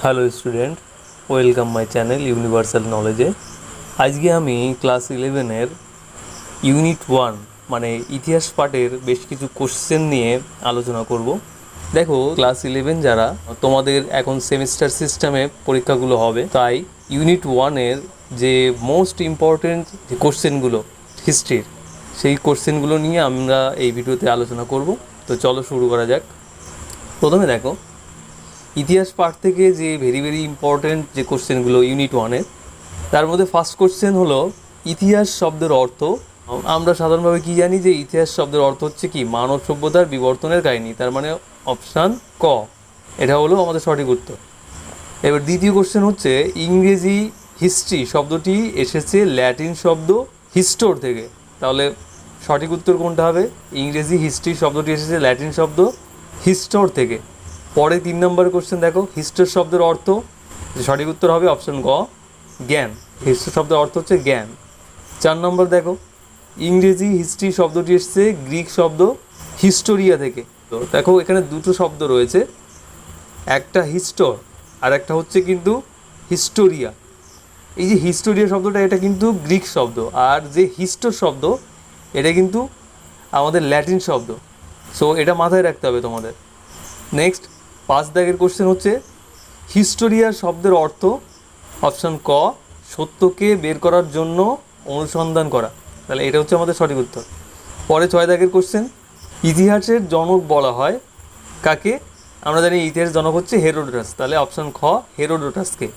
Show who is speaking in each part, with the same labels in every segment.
Speaker 1: Hello student, welcome my channel universal নলেজে। আজকে আমি ক্লাস 11-এর ইউনিট 1 মানে ইতিহাস পাঠের বেশ কিছু কোশ্চেন নিয়ে আলোচনা করব। দেখো, ক্লাস 11 যারা, তোমাদের এখন সেমিস্টার সিস্টেমে পরীক্ষাগুলো হবে, তাই ইউনিট 1-এর যে মোস্ট ইম্পর্টেন্ট যে কোশ্চেনগুলো হিস্ট্রির, সেই কোশ্চেনগুলো নিয়ে আমরা এই ভিডিওতে আলোচনা করব। তো চলো শুরু করা যাক। প্রথমে দেখো, ইতিহাস পাঠ থেকে যে ভেরি ইম্পর্টেন্ট যে কোশ্চেনগুলো ইউনিট 1-এর, তার মধ্যে ফার্স্ট কোশ্চেন হলো ইতিহাস শব্দের অর্থ। আমরা সাধারণভাবে কি জানি যে ইতিহাস শব্দের অর্থ হচ্ছে কি, মানব সভ্যতার বিবর্তনের কাহিনী। তার মানে অপশান ক, এটা হলো আমাদের সঠিক উত্তর। এবার দ্বিতীয় কোশ্চেন হচ্ছে ইংরেজি হিস্ট্রি শব্দটি এসেছে ল্যাটিন শব্দ হিস্টোর থেকে। তাহলে সঠিক উত্তর কোনটা হবে? ইংরেজি হিস্ট্রি শব্দটি এসেছে ল্যাটিন শব্দ হিস্টোর থেকে। পরে 3 নম্বর কোশ্চেন দেখো, হিস্টোর শব্দের অর্থ, সঠিক উত্তর হবে অপশন গ, জ্ঞান। হিস্টোর শব্দের অর্থ হচ্ছে জ্ঞান। 4 নম্বর দেখো, ইংরেজি হিস্ট্রি শব্দটি এসেছে গ্রিক শব্দ হিস্টোরিয়া থেকে। তো দেখো, এখানে দুটো শব্দ রয়েছে, একটা হিস্টোর আর একটা হচ্ছে কিন্তু হিস্টোরিয়া। এই যে হিস্টোরিয়া শব্দটা, এটা কিন্তু গ্রিক শব্দ, আর যে হিস্টোর শব্দ, এটা কিন্তু আমাদের ল্যাটিন শব্দ। সো এটা মাথায় রাখতে হবে তোমাদের। নেক্সট 5 দাগের কোশ্চেন হচ্ছে হিস্টোরিয়া শব্দের অর্থ, অপশান ক, সত্যকে বের করার জন্য অনুসন্ধান করা। তাহলে এটা হচ্ছে আমাদের সঠিক উত্তর। পরে 6 দাগের কোশ্চেন, ইতিহাসের জনক বলা হয় কাকে? আমরা জানি ইতিহাসের জনক হচ্ছে হেরোডোটাস, তাহলে অপশান খ, হেরোডোটাসকে।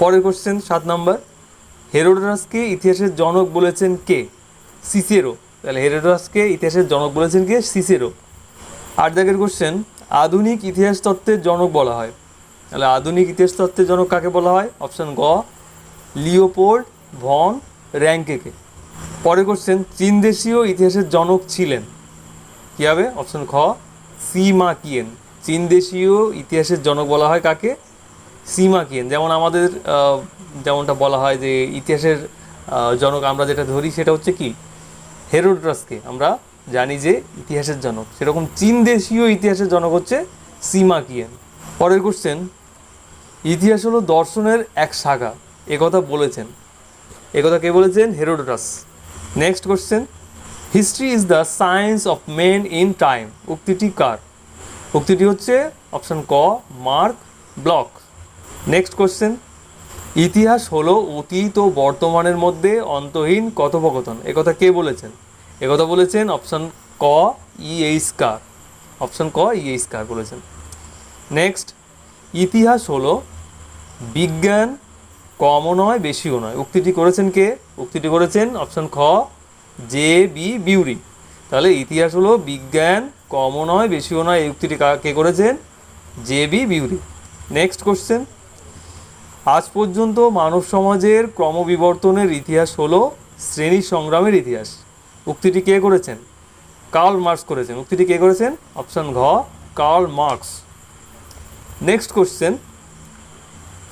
Speaker 1: পরের কোশ্চেন 7 নম্বর, হেরোডোটাসকে ইতিহাসের জনক বলেছেন কে? সিসেরো। তাহলে হেরোডোটাসকে ইতিহাসের জনক বলেছেন কে? সিসেরো। 8 দাগের কোশ্চেন, আধুনিক ইতিহাস তত্ত্বের জনক বলা হয়। তাহলে আধুনিক ইতিহাস তত্ত্বের জনক কাকে বলা হয়? অপশান গ, লিওপোল্ড ভন র্যাঙ্কেকে। পরের কোশ্চেন, চীন দেশীয় ইতিহাসের জনক ছিলেন, কী হবে? অপশান খ, সিমা কিয়েন। চীন দেশীয় ইতিহাসের জনক বলা হয় কাকে? সিমা কিয়েন। যেমন আমাদের যেমনটা বলা হয় যে ইতিহাসের জনক আমরা যেটা ধরি সেটা হচ্ছে কি, হেরোডোটাসকে আমরা জানি যে ইতিহাসের জনক, সেরকম চীন দেশীয় ইতিহাসের জনক হচ্ছে সিমা কিয়েন। পরের কোশ্চেন, ইতিহাস হলো দর্শনের এক শাখা, একথা বলেছেন, একথা কে বলেছেন? Herodotus. Next question, history is the science of men in time, উক্তিটি কার? উক্তিটি হচ্ছে অপশান ক, মার্ক ব্লক। নেক্সট কোশ্চেন, ইতিহাস হলো অতীত ও বর্তমানের মধ্যে অন্তহীন কথোপকথন, একথা কে বলেছেন? একথা বলেছেন অপশান ক, ইএইচ কার। অপশান ক, ইএইচ কার বলেছেন। নেক্সট, ইতিহাস হলো বিজ্ঞান, কমও নয় বেশিও নয়, উক্তিটি করেছেন কে? উক্তিটি করেছেন অপশান খ, জে বি বিউরি। তাহলে ইতিহাস হলো বিজ্ঞান, কমও নয় বেশিও নয়, এই উক্তিটি কে করেছেন? J B Bury. Next question, আজ পর্যন্ত মানব সমাজের ক্রমবিবর্তনের ইতিহাস হলো শ্রেণী সংগ্রামের ইতিহাস, উক্তিটি কে করেছেন? কার্ল মার্কস করেছেন। উক্তিটি কে করেছেন? অপশান ঘ, কার্ল মার্কস। নেক্সট কোশ্চেন,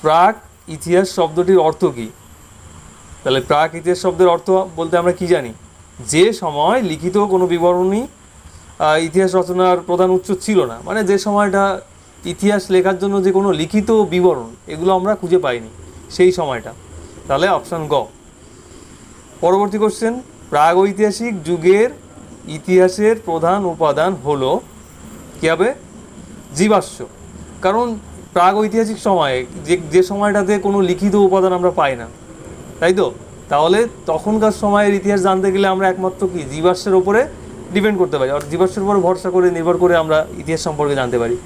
Speaker 1: প্রাক ইতিহাস শব্দটির অর্থ কী? তাহলে প্রাক ইতিহাস শব্দের অর্থ বলতে আমরা কি জানি? যে সময় লিখিত কোনো বিবরণী ইতিহাস রচনার প্রধান উৎস ছিল না, মানে যে সময়টা ইতিহাস লেখার জন্য যে কোনো লিখিত বিবরণ এগুলো আমরা খুঁজে পাইনি, সেই সময়টা। তাহলে অপশান গ। পরবর্তী কোশ্চেন, প্রাগৈতিহাসিক যুগের ইতিহাসের প্রধান উপাদান হলো, কী হবে? জীবাশ্ম। কারণ প্রাগৈতিহাসিক সময়ে যে সময়টাতে কোনো লিখিত উপাদান আমরা পাই না, তাই তো? তাহলে তখনকার সময়ের ইতিহাস জানতে গেলে আমরা একমাত্র কি, জীবাশ্মের ওপরে ডিপেন্ড করতে পারি, আর জীবাশ্মের উপরে ভরসা করে নির্ভর করে আমরা ইতিহাস সম্পর্কে জানতে পারি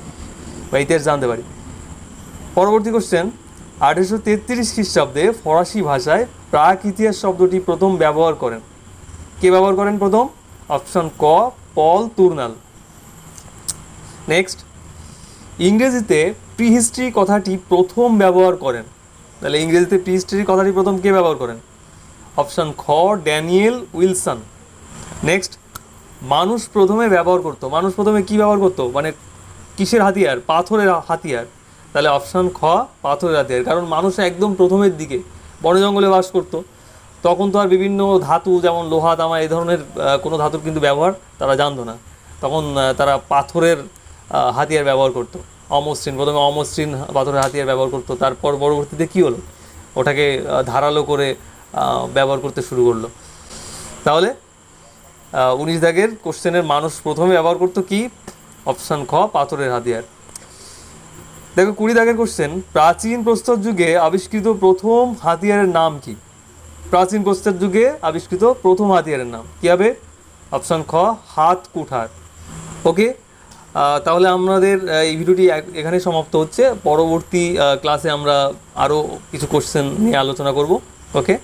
Speaker 1: বা ইতিহাস জানতে পারি। পরবর্তী কোশ্চেন, 1833 খ্রিস্টাব্দে ফরাসি ভাষায় প্রাক ইতিহাস শব্দটি প্রথম ব্যবহার করেন, কে ব্যবহার করেন প্রথম? অপশান ক, পল তুর্নাল। নেক্সট, ইংরেজিতে প্রিহিস্ট্রি কথাটি প্রথম ব্যবহার করেন, তাহলে ইংরেজিতে প্রিহিস্ট্রি কথাটি প্রথম কে ব্যবহার করেন? অপশান খ, ড্যানিয়েল উইলসন। নেক্সট, মানুষ প্রথমে ব্যবহার করতো, মানুষ প্রথমে কি ব্যবহার করতো, মানে কিসের হাতিয়ার? পাথরের হাতিয়ার। তাহলে অপশান খ, পাথরের হাতিয়ার। কারণ মানুষ একদম প্রথমের দিকে বনে জঙ্গলে বাস করতো, তখন তো আর বিভিন্ন ধাতু যেমন লোহা, তামা এই ধরনের কোনো ধাতুর কিন্তু ব্যবহার তারা জানতো না, তখন তারা পাথরের হাতিয়ার ব্যবহার করতো। অমসৃণ, প্রথমে অমসৃণ পাথরের হাতিয়ার ব্যবহার করতো, তারপর পরবর্তীতে কী হলো, ওটাকে ধারালো করে ব্যবহার করতে শুরু করলো। তাহলে 19 দাগের কোশ্চেনের মানুষ প্রথমে ব্যবহার করতো কি? অপশান খ, পাথরের হাতিয়ার। দেখো 20 দাগের কোশ্চেন, প্রাচীন প্রস্তর যুগে আবিষ্কৃত প্রথম হাতিয়ারের নাম কি? প্রাচীন প্রস্তর যুগে আবিষ্কৃত প্রথম হাতিয়ারের নাম কী হবে? অপশান খ, হাত কুঠার। ওকে, তাহলে আমাদের এই ভিডিওটি এখানে সমাপ্ত হচ্ছে। পরবর্তী ক্লাসে আমরা আরও কিছু কোশ্চেন নিয়ে আলোচনা করব। ওকে।